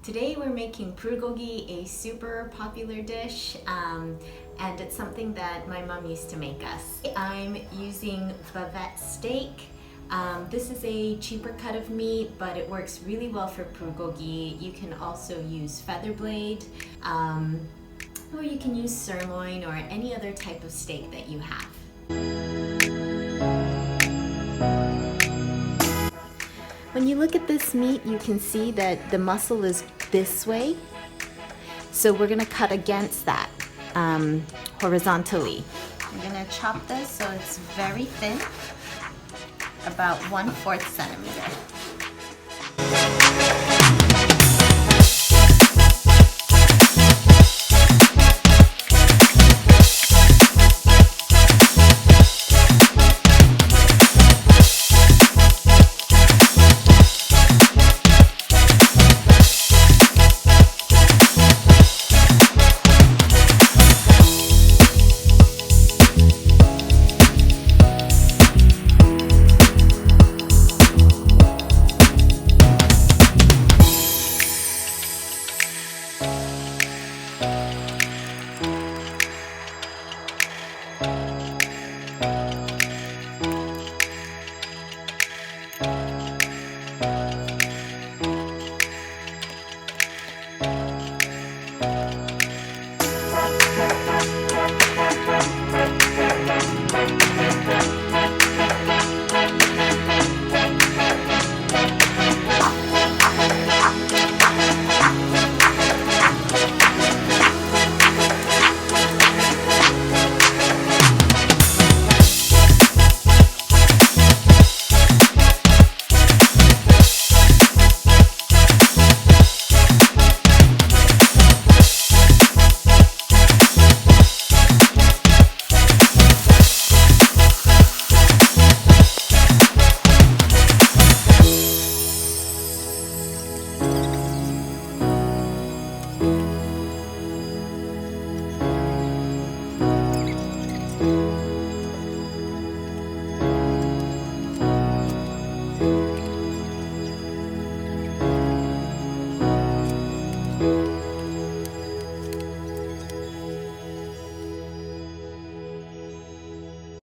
Today we're making bulgogi, a super popular dish, and it's something that my mom used to make us. I'm using bavette steak. This is a cheaper cut of meat, but it works really well for bulgogi. You can also use featherblade, or you can use sirloin or any other type of steak that you have. When you look at this meat, you can see that the muscle is this way. So we're gonna cut against that horizontally. I'm gonna chop this so it's very thin, about 1/4 centimeter.